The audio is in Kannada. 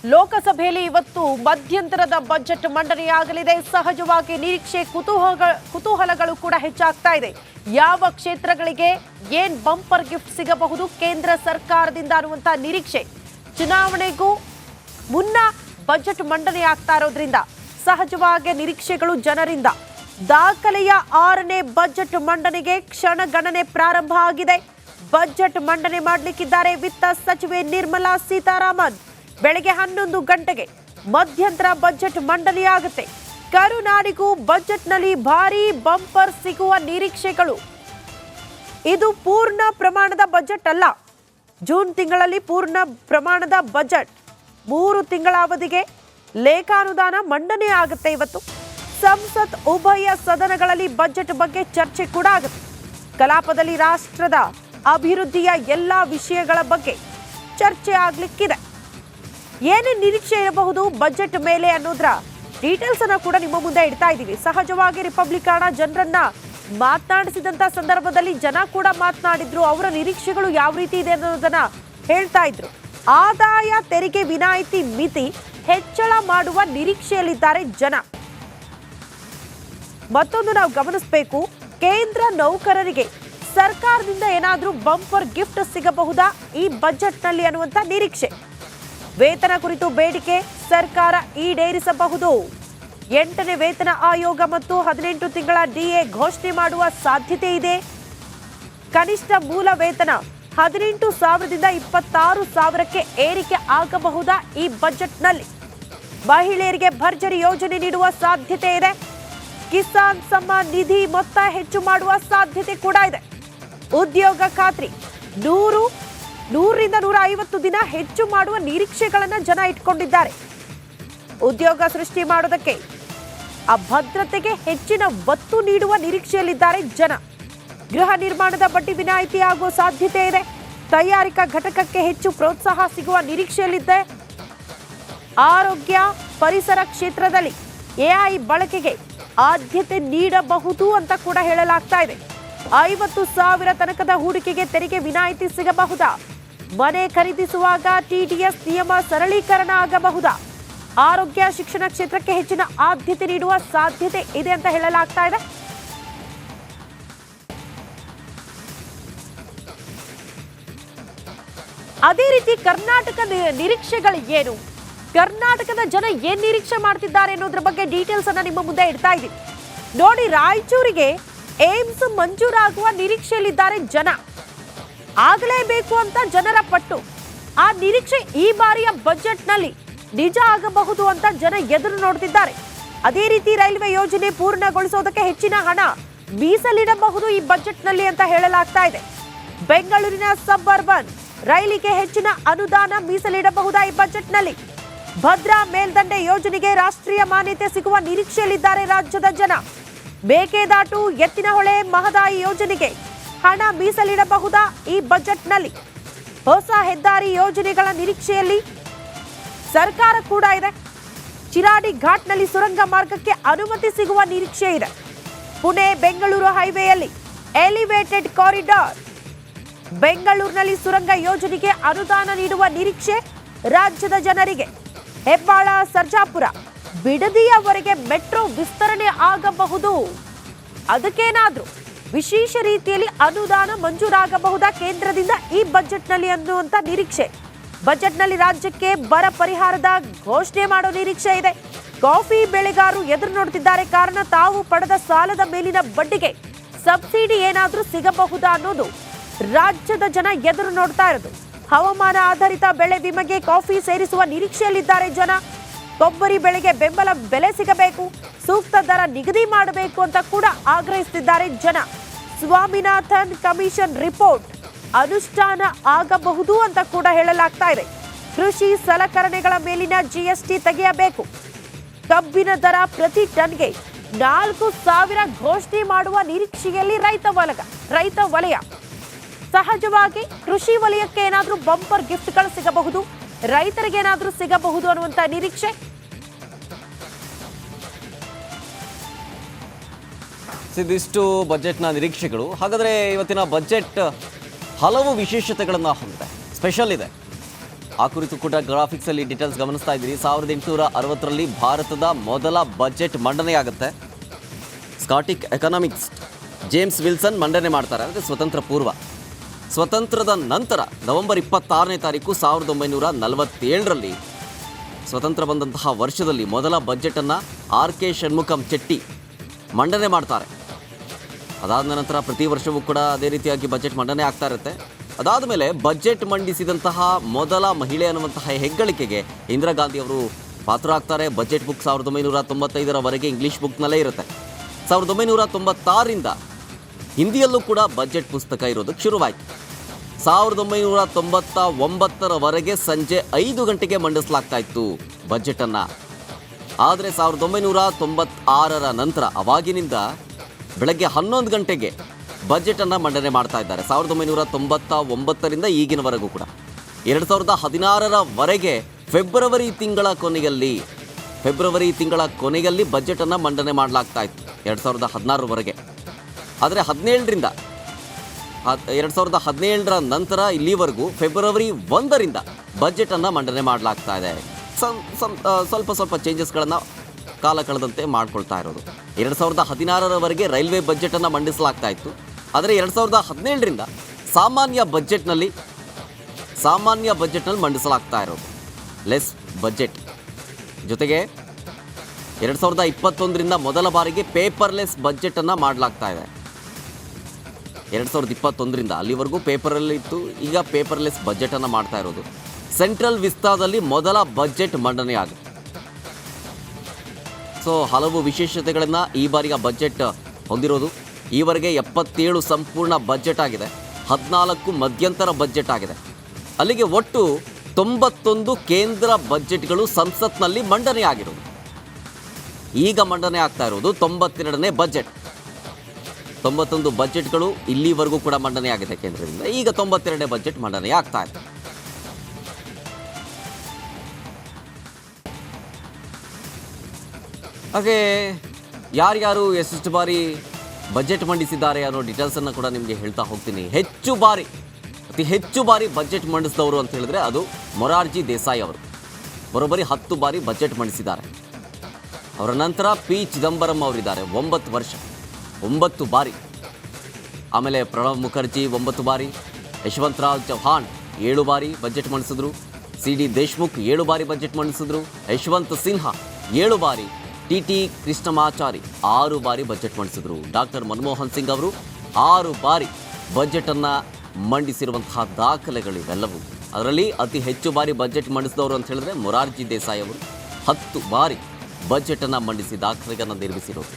ಲೋಕಸಭೆಯಲ್ಲಿ ಇವತ್ತು ಮಧ್ಯಂತರದ ಬಜೆಟ್ ಮಂಡನೆಯಾಗಲಿದೆ. ಸಹಜವಾಗಿ ನಿರೀಕ್ಷೆ ಕುತೂಹಲಗಳು ಕೂಡ ಹೆಚ್ಚಾಗ್ತಾ ಇದೆ. ಯಾವ ಕ್ಷೇತ್ರಗಳಿಗೆ ಏನ್ ಬಂಪರ್ ಗಿಫ್ಟ್ ಸಿಗಬಹುದು ಕೇಂದ್ರ ಸರ್ಕಾರದಿಂದ ಅನ್ನುವಂತ ನಿರೀಕ್ಷೆ. ಚುನಾವಣೆಗೂ ಮುನ್ನ ಬಜೆಟ್ ಮಂಡನೆಯಾಗ್ತಾ ಇರೋದ್ರಿಂದ ಸಹಜವಾಗಿ ನಿರೀಕ್ಷೆಗಳು ಜನರಿಂದ. ದಾಖಲೆಯ 6ನೇ ಬಜೆಟ್ ಮಂಡನೆಗೆ ಕ್ಷಣಗಣನೆ ಪ್ರಾರಂಭ ಆಗಿದೆ. ಬಜೆಟ್ ಮಂಡನೆ ಮಾಡಲಿಕ್ಕಿದ್ದಾರೆ ವಿತ್ತ ಸಚಿವೆ ನಿರ್ಮಲಾ ಸೀತಾರಾಮನ್. ಬೆಳಗ್ಗೆ 11 ಗಂಟೆಗೆ ಮಧ್ಯಂತರ ಬಜೆಟ್ ಮಂಡನೆಯಾಗುತ್ತೆ. ಕರುನಾಡಿಗೂ ಬಜೆಟ್ನಲ್ಲಿ ಭಾರೀ ಬಂಪರ್ ಸಿಗುವ ನಿರೀಕ್ಷೆಗಳು. ಇದು ಪೂರ್ಣ ಪ್ರಮಾಣದ ಬಜೆಟ್ ಅಲ್ಲ. ಜೂನ್ ತಿಂಗಳಲ್ಲಿ ಪೂರ್ಣ ಪ್ರಮಾಣದ ಬಜೆಟ್. 3 ತಿಂಗಳ ಅವಧಿಗೆ ಲೇಖಾನುದಾನ ಮಂಡನೆ ಆಗುತ್ತೆ. ಇವತ್ತು ಸಂಸತ್ ಉಭಯ ಸದನಗಳಲ್ಲಿ ಬಜೆಟ್ ಬಗ್ಗೆ ಚರ್ಚೆ ಕೂಡ ಆಗುತ್ತೆ. ಕಲಾಪದಲ್ಲಿ ರಾಷ್ಟ್ರದ ಅಭಿವೃದ್ಧಿಯ ಎಲ್ಲ ವಿಷಯಗಳ ಬಗ್ಗೆ ಚರ್ಚೆ ಆಗ್ಲಿಕ್ಕಿದೆ. ಏನೇ ನಿರೀಕ್ಷೆ ಇರಬಹುದು ಬಜೆಟ್ ಮೇಲೆ ಅನ್ನೋದ್ರ ಡೀಟೇಲ್ಸ್ ಅನ್ನ ಕೂಡ ನಿಮ್ಮ ಮುಂದೆ ಇಡ್ತಾ ಇದ್ದೀವಿ. ಸಹಜವಾಗಿ ರಿಪಬ್ಲಿಕನ್ ಜನರನ್ನ ಮಾತನಾಡಿಸಿದಂತ ಸಂದರ್ಭದಲ್ಲಿ ಜನ ಕೂಡ ಮಾತನಾಡಿದ್ರು. ಅವರ ನಿರೀಕ್ಷೆಗಳು ಯಾವ ರೀತಿ ಇದೆ ಅನ್ನೋದನ್ನ ಹೇಳ್ತಾ ಇದ್ರು. ಆದಾಯ ತೆರಿಗೆ ವಿನಾಯಿತಿ ಮಿತಿ ಹೆಚ್ಚಳ ಮಾಡುವ ನಿರೀಕ್ಷೆಯಲ್ಲಿದ್ದಾರೆ ಜನ. ಮತ್ತೊಂದು ನಾವು ಗಮನಿಸಬೇಕು, ಕೇಂದ್ರ ನೌಕರರಿಗೆ ಸರ್ಕಾರದಿಂದ ಏನಾದರೂ ಬಂಪರ್ ಗಿಫ್ಟ್ ಸಿಗಬಹುದಾ ಈ ಬಜೆಟ್ನಲ್ಲಿ ಅನ್ನುವಂತ ನಿರೀಕ್ಷೆ. ವೇತನ ಕುರಿತು ಬೇಡಿಕೆ ಸರ್ಕಾರ ಈಡೇರಿಸಬಹುದು. 8ನೇ ವೇತನ ಆಯೋಗ ಮತ್ತು 18 ತಿಂಗಳ ಡಿಎ ಘೋಷಣೆ ಮಾಡುವ ಸಾಧ್ಯತೆ ಇದೆ. ಕನಿಷ್ಠ ಮೂಲ ವೇತನ 18,000ದಿಂದ 26,000ಕ್ಕೆ ಏರಿಕೆ ಆಗಬಹುದಾ ಈ ಬಜೆಟ್ನಲ್ಲಿ. ಮಹಿಳೆಯರಿಗೆ ಭರ್ಜರಿ ಯೋಜನೆ ನೀಡುವ ಸಾಧ್ಯತೆ ಇದೆ. ಕಿಸಾನ್ ಸಮ್ಮಾನ್ ನಿಧಿ ಮೊತ್ತ ಹೆಚ್ಚು ಮಾಡುವ ಸಾಧ್ಯತೆ ಕೂಡ ಇದೆ. ಉದ್ಯೋಗ ಖಾತ್ರಿ 100ರಿಂದ 150 ದಿನ ಹೆಚ್ಚು ಮಾಡುವ ನಿರೀಕ್ಷೆಗಳನ್ನ ಜನ ಇಟ್ಕೊಂಡಿದ್ದಾರೆ. ಉದ್ಯೋಗ ಸೃಷ್ಟಿ ಮಾಡೋದಕ್ಕೆ ಆ ಭದ್ರತೆಗೆ ಹೆಚ್ಚಿನ ಒತ್ತು ನೀಡುವ ನಿರೀಕ್ಷೆಯಲ್ಲಿದ್ದಾರೆ ಜನ. ಗೃಹ ನಿರ್ಮಾಣದ ಬಡ್ಡಿ ವಿನಾಯಿತಿ ಆಗುವ ಸಾಧ್ಯತೆ ಇದೆ. ತಯಾರಿಕಾ ಘಟಕಕ್ಕೆ ಹೆಚ್ಚು ಪ್ರೋತ್ಸಾಹ ಸಿಗುವ ನಿರೀಕ್ಷೆಯಲ್ಲಿದೆ. ಆರೋಗ್ಯ ಪರಿಸರ ಕ್ಷೇತ್ರದಲ್ಲಿ ಎಐ ಬಳಕೆಗೆ ಆದ್ಯತೆ ನೀಡಬಹುದು ಅಂತ ಕೂಡ ಹೇಳಲಾಗ್ತಾ ಇದೆ. 50,000 ತನಕದ ಹೂಡಿಕೆಗೆ ತೆರಿಗೆ ವಿನಾಯಿತಿ ಸಿಗಬಹುದಾ? ಮನೆ ಖರೀದಿಸುವಾಗ ಟಿಡಿಎಸ್ ನಿಯಮ ಸರಳೀಕರಣ ಆಗಬಹುದಾ? ಆರೋಗ್ಯ ಶಿಕ್ಷಣ ಕ್ಷೇತ್ರಕ್ಕೆ ಹೆಚ್ಚಿನ ಆದ್ಯತೆ ನೀಡುವ ಸಾಧ್ಯತೆ ಇದೆ ಅಂತ ಹೇಳಲಾಗ್ತಾ ಇದೆ. ಅದೇ ರೀತಿ ಕರ್ನಾಟಕ ನಿರೀಕ್ಷೆಗಳು ಏನು, ಕರ್ನಾಟಕದ ಜನ ಏನ್ ನಿರೀಕ್ಷೆ ಮಾಡ್ತಿದ್ದಾರೆ ಅನ್ನೋದ್ರ ಬಗ್ಗೆ ಡೀಟೇಲ್ಸ್ ಅನ್ನ ನಿಮ್ಮ ಮುಂದೆ ಇಡ್ತಾ ಇದ್ದೀವಿ. ನೋಡಿ, ರಾಯಚೂರಿಗೆ ಏಮ್ಸ್ ಮಂಜೂರಾಗುವ ನಿರೀಕ್ಷೆಯಲ್ಲಿದ್ದಾರೆ ಜನ. ಆಗಲೇಬೇಕು ಅಂತ ಜನರ ಪಟ್ಟು. ಆ ನಿರೀಕ್ಷೆ ಈ ಬಾರಿಯ ಬಜೆಟ್ನಲ್ಲಿ ನಿಜ ಆಗಬಹುದು ಅಂತ ಜನ ಎದುರು ನೋಡ್ತಿದ್ದಾರೆ. ಅದೇ ರೀತಿ ರೈಲ್ವೆ ಯೋಜನೆ ಪೂರ್ಣಗೊಳಿಸೋದಕ್ಕೆ ಹೆಚ್ಚಿನ ಹಣ ಮೀಸಲಿಡಬಹುದು ಈ ಬಜೆಟ್ನಲ್ಲಿ ಅಂತ ಹೇಳಲಾಗ್ತಾ ಇದೆ. ಬೆಂಗಳೂರಿನ ಸಬ್ ಅರ್ಬನ್ ರೈಲಿಗೆ ಹೆಚ್ಚಿನ ಅನುದಾನ ಮೀಸಲಿಡಬಹುದಾ ಈ ಬಜೆಟ್ನಲ್ಲಿ? ಭದ್ರಾ ಮೇಲ್ದಂಡೆ ಯೋಜನೆಗೆ ರಾಷ್ಟ್ರೀಯ ಮಾನ್ಯತೆ ಸಿಗುವ ನಿರೀಕ್ಷೆಯಲ್ಲಿದ್ದಾರೆ ರಾಜ್ಯದ ಜನ. ಮೇಕೆದಾಟು ಎತ್ತಿನಹೊಳೆ ಮಹದಾಯಿ ಯೋಜನೆಗೆ ಹಣ ಮೀಸಲಿಡಬಹುದಾ ಈ ಬಜೆಟ್ನಲ್ಲಿ? ಹೊಸ ಹೆದ್ದಾರಿ ಯೋಜನೆಗಳ ನಿರೀಕ್ಷೆಯಲ್ಲಿ ಸರ್ಕಾರ ಕೂಡ ಇದೆ. ಚಿರಾಡಿ ಘಾಟ್ನಲ್ಲಿ ಸುರಂಗ ಮಾರ್ಗಕ್ಕೆ ಅನುಮತಿ ಸಿಗುವ ನಿರೀಕ್ಷೆ ಇದೆ. ಪುಣೆ ಬೆಂಗಳೂರು ಹೈವೇಯಲ್ಲಿ ಎಲಿವೇಟೆಡ್ ಕಾರಿಡಾರ್. ಬೆಂಗಳೂರಿನಲ್ಲಿ ಸುರಂಗ ಯೋಜನೆಗೆ ಅನುದಾನ ನೀಡುವ ನಿರೀಕ್ಷೆ ರಾಜ್ಯದ ಜನರಿಗೆ. ಹೆಬ್ಬಾಳ ಸರ್ಜಾಪುರ ಬಿಡದಿಯವರೆಗೆ ಮೆಟ್ರೋ ವಿಸ್ತರಣೆ ಆಗಬಹುದು. ಅದಕ್ಕೇನಾದ್ರೂ ವಿಶೇಷ ರೀತಿಯಲ್ಲಿ ಅನುದಾನ ಮಂಜೂರಾಗಬಹುದಾ ಕೇಂದ್ರದಿಂದ ಈ ಬಜೆಟ್ನಲ್ಲಿ ಅನ್ನುವಂತ ನಿರೀಕ್ಷೆ. ಬಜೆಟ್ನಲ್ಲಿ ರಾಜ್ಯಕ್ಕೆ ಬರ ಪರಿಹಾರದ ಘೋಷಣೆ ಮಾಡೋ ನಿರೀಕ್ಷೆ ಇದೆ. ಕಾಫಿ ಬೆಳೆಗಾರರು ಎದುರು ನೋಡ್ತಿದ್ದಾರೆ. ಕಾರಣ ತಾವು ಪಡೆದ ಸಾಲದ ಮೇಲಿನ ಬಡ್ಡಿಗೆ ಸಬ್ಸಿಡಿ ಏನಾದ್ರೂ ಸಿಗಬಹುದಾ ಅನ್ನೋದು ರಾಜ್ಯದ ಜನ ಎದುರು ನೋಡ್ತಾ ಇರೋದು. ಹವಾಮಾನ ಆಧಾರಿತ ಬೆಳೆ ವಿಮೆಗೆ ಕಾಫಿ ಸೇರಿಸುವ ನಿರೀಕ್ಷೆಯಲ್ಲಿದ್ದಾರೆ ಜನ. ಕೊಬ್ಬರಿ ಬೆಳೆಗೆ ಬೆಂಬಲ ಬೆಲೆ ಸಿಗಬೇಕು, ಸೂಕ್ತ ದರ ನಿಗದಿ ಮಾಡಬೇಕು ಅಂತ ಕೂಡ ಆಗ್ರಹಿಸುತ್ತಿದ್ದಾರೆ ಜನ. ಸ್ವಾಮಿನಾಥನ್ ಕಮಿಷನ್ ರಿಪೋರ್ಟ್ ಅನುಷ್ಠಾನ ಆಗಬಹುದು ಅಂತ ಕೂಡ ಹೇಳಲಾಗ್ತಾ ಇದೆ. ಕೃಷಿ ಸಲಕರಣೆಗಳ ಮೇಲಿನ ಜಿಎಸ್ಟಿ ತೆಗೆಯಬೇಕು. ಕಬ್ಬಿನ ದರ ಪ್ರತಿ ಟನ್ಗೆ 4,000 ಘೋಷಣೆ ಮಾಡುವ ನಿರೀಕ್ಷೆಯಲ್ಲಿ ರೈತ ವಲಯ. ಸಹಜವಾಗಿ ಕೃಷಿ ವಲಯಕ್ಕೆ ಏನಾದರೂ ಬಂಪರ್ ಗಿಫ್ಟ್ಗಳು ಸಿಗಬಹುದು, ರೈತರಿಗೆ ಏನಾದರೂ ಸಿಗಬಹುದು ಅನ್ನುವಂತ ನಿರೀಕ್ಷೆ. ಇದಿಷ್ಟು ಬಜೆಟ್ನ ನಿರೀಕ್ಷೆಗಳು. ಹಾಗಾದರೆ ಇವತ್ತಿನ ಬಜೆಟ್ ಹಲವು ವಿಶೇಷತೆಗಳನ್ನು ಹೊಂದಿದೆ, ಸ್ಪೆಷಲ್ ಇದೆ. ಆ ಕುರಿತು ಕೂಡ ಗ್ರಾಫಿಕ್ಸಲ್ಲಿ ಡೀಟೇಲ್ಸ್ ಗಮನಿಸ್ತಾ ಇದ್ದೀರಿ. 1860ರಲ್ಲಿ ಭಾರತದ ಮೊದಲ ಬಜೆಟ್ ಮಂಡನೆಯಾಗುತ್ತೆ. ಸ್ಕಾಟಿಕ್ ಎಕನಾಮಿಕ್ಸ್ ಜೇಮ್ಸ್ ವಿಲ್ಸನ್ ಮಂಡನೆ ಮಾಡ್ತಾರೆ. ಅಂದರೆ ಸ್ವತಂತ್ರ ಪೂರ್ವ. ಸ್ವತಂತ್ರದ ನಂತರ ನವೆಂಬರ್ 26ನೇ ತಾರೀಕು 1947ರಲ್ಲಿ ಸ್ವತಂತ್ರ ಬಂದಂತಹ ವರ್ಷದಲ್ಲಿ ಮೊದಲ ಬಜೆಟನ್ನು ಆರ್.ಕೆ. ಷಣ್ಮುಖಂ ಚೆಟ್ಟಿ ಮಂಡನೆ ಮಾಡ್ತಾರೆ. ಅದಾದ ನಂತರ ಪ್ರತಿ ವರ್ಷವೂ ಕೂಡ ಅದೇ ರೀತಿಯಾಗಿ ಬಜೆಟ್ ಮಂಡನೆ ಆಗ್ತಾ ಇರುತ್ತೆ. ಅದಾದ ಮೇಲೆ ಬಜೆಟ್ ಮಂಡಿಸಿದಂತಹ ಮೊದಲ ಮಹಿಳೆ ಅನ್ನುವಂತಹ ಹೆಗ್ಗಳಿಕೆಗೆ ಇಂದಿರಾ ಗಾಂಧಿ ಅವರು ಪಾತ್ರ ಆಗ್ತಾರೆ. ಬಜೆಟ್ ಬುಕ್ 1995ರವರೆಗೆ ಇಂಗ್ಲೀಷ್ ಬುಕ್ನಲ್ಲೇ ಇರುತ್ತೆ. 1996ರಿಂದ ಹಿಂದಿಯಲ್ಲೂ ಕೂಡ ಬಜೆಟ್ ಪುಸ್ತಕ ಇರೋದಕ್ಕೆ ಶುರುವಾಯಿತು. 1999ರವರೆಗೆ ಸಂಜೆ 5 ಗಂಟೆಗೆ ಮಂಡಿಸಲಾಗ್ತಾ ಇತ್ತು ಬಜೆಟನ್ನು. ಆದರೆ 1996ರ ನಂತರ ಅವಾಗಿನಿಂದ ಬೆಳಗ್ಗೆ 11 ಗಂಟೆಗೆ ಬಜೆಟನ್ನು ಮಂಡನೆ ಮಾಡ್ತಾ ಇದ್ದಾರೆ. 1999ರಿಂದ ಈಗಿನವರೆಗೂ ಕೂಡ 2016ರವರೆಗೆ ಫೆಬ್ರವರಿ ತಿಂಗಳ ಕೊನೆಯಲ್ಲಿ ಬಜೆಟನ್ನು ಮಂಡನೆ ಮಾಡಲಾಗ್ತಾ ಇತ್ತು 2016ರವರೆಗೆ. ಆದರೆ 2017ರ ನಂತರ ಇಲ್ಲಿವರೆಗೂ ಫೆಬ್ರವರಿ 1ರಿಂದ ಬಜೆಟನ್ನು ಮಂಡನೆ ಮಾಡಲಾಗ್ತಾ ಇದೆ. ಸ್ವಲ್ಪ ಚೇಂಜಸ್ಗಳನ್ನು ಕಾಲ ಕಳೆದಂತೆ ಮಾಡ್ಕೊಳ್ತಾ ಇರೋದು. 2016ರವರೆಗೆ ರೈಲ್ವೆ ಬಜೆಟನ್ನು ಮಂಡಿಸಲಾಗ್ತಾ ಇತ್ತು. ಆದರೆ 2017ರಿಂದ ಸಾಮಾನ್ಯ ಬಜೆಟ್ನಲ್ಲಿ ಮಂಡಿಸಲಾಗ್ತಾ ಇರೋದು ಲೆಸ್ ಬಜೆಟ್. ಜೊತೆಗೆ 2021ರಿಂದ ಮೊದಲ ಬಾರಿಗೆ ಪೇಪರ್ಲೆಸ್ ಬಜೆಟನ್ನು ಮಾಡಲಾಗ್ತಾ ಇದೆ. 2021ರಿಂದ ಅಲ್ಲಿವರೆಗೂ ಪೇಪರಲ್ಲಿ ಇತ್ತು, ಈಗ ಪೇಪರ್ಲೆಸ್ ಬಜೆಟನ್ನು ಮಾಡ್ತಾ ಇರೋದು. ಸೆಂಟ್ರಲ್ ವಿಸ್ತಾದಲ್ಲಿ ಮೊದಲ ಬಜೆಟ್ ಮಂಡನೆಯಾಗುತ್ತೆ. ಸೊ ಹಲವು ವಿಶೇಷತೆಗಳನ್ನು ಈ ಬಾರಿಯ ಬಜೆಟ್ ಹೊಂದಿರೋದು. ಈವರೆಗೆ 77 ಸಂಪೂರ್ಣ ಬಜೆಟ್ ಆಗಿದೆ, 14 ಮಧ್ಯಂತರ ಬಜೆಟ್ ಆಗಿದೆ. ಅಲ್ಲಿಗೆ ಒಟ್ಟು 91 ಕೇಂದ್ರ ಬಜೆಟ್ಗಳು ಸಂಸತ್ನಲ್ಲಿ ಮಂಡನೆಯಾಗಿರೋದು. ಈಗ ಮಂಡನೆ ಆಗ್ತಾ ಇರೋದು 92ನೇ ಬಜೆಟ್. 91 ಬಜೆಟ್ಗಳು ಇಲ್ಲಿವರೆಗೂ ಕೂಡ ಮಂಡನೆಯಾಗಿದೆ ಕೇಂದ್ರದಿಂದ. ಈಗ 92ನೇ ಬಜೆಟ್ ಮಂಡನೆ ಆಗ್ತಾ ಇದೆ. ಹಾಗೆ ಯಾರ್ಯಾರು ಎಷ್ಟು ಬಾರಿ ಬಜೆಟ್ ಮಂಡಿಸಿದ್ದಾರೆ ಅನ್ನೋ ಡೀಟೇಲ್ಸನ್ನು ಕೂಡ ನಿಮಗೆ ಹೇಳ್ತಾ ಹೋಗ್ತೀನಿ. ಅತಿ ಹೆಚ್ಚು ಬಾರಿ ಬಜೆಟ್ ಮಂಡಿಸಿದವರು ಅಂತ ಹೇಳಿದ್ರೆ ಅದು ಮೊರಾರ್ಜಿ ದೇಸಾಯಿ ಅವರು. ಬರೋಬ್ಬರಿ 10 ಬಾರಿ ಬಜೆಟ್ ಮಂಡಿಸಿದ್ದಾರೆ. ಅವರ ನಂತರ ಪಿ ಚಿದಂಬರಂ ಅವರಿದ್ದಾರೆ, 9 ವರ್ಷ, 9 ಬಾರಿ. ಆಮೇಲೆ ಪ್ರಣಬ್ ಮುಖರ್ಜಿ 9 ಬಾರಿ, ಯಶವಂತರಾವ್ ಚೌಹಾಣ್ 7 ಬಾರಿ ಬಜೆಟ್ ಮಂಡಿಸಿದ್ರು, ಸಿ.ಡಿ. ದೇಶ್ಮುಖ್ 7 ಬಾರಿ ಬಜೆಟ್ ಮಂಡಿಸಿದ್ರು, ಯಶವಂತ್ ಸಿನ್ಹಾ 7 ಬಾರಿ, ಟಿ.ಟಿ. ಕೃಷ್ಣಮಾಚಾರಿ 6 ಬಾರಿ ಬಜೆಟ್ ಮಂಡಿಸಿದ್ರು, ಡಾಕ್ಟರ್ ಮನಮೋಹನ್ ಸಿಂಗ್ ಅವರು 6 ಬಾರಿ ಬಜೆಟನ್ನು ಮಂಡಿಸಿರುವಂತಹ ದಾಖಲೆಗಳಿವೆಲ್ಲವೂ. ಅದರಲ್ಲಿ ಅತಿ ಹೆಚ್ಚು ಬಾರಿ ಬಜೆಟ್ ಮಂಡಿಸಿದವರು ಅಂತ ಹೇಳಿದ್ರೆ ಮೊರಾರ್ಜಿ ದೇಸಾಯಿ ಅವರು 10 ಬಾರಿ ಬಜೆಟನ್ನು ಮಂಡಿಸಿ ದಾಖಲೆಗಳನ್ನು ನಿರ್ಮಿಸಿರೋದು.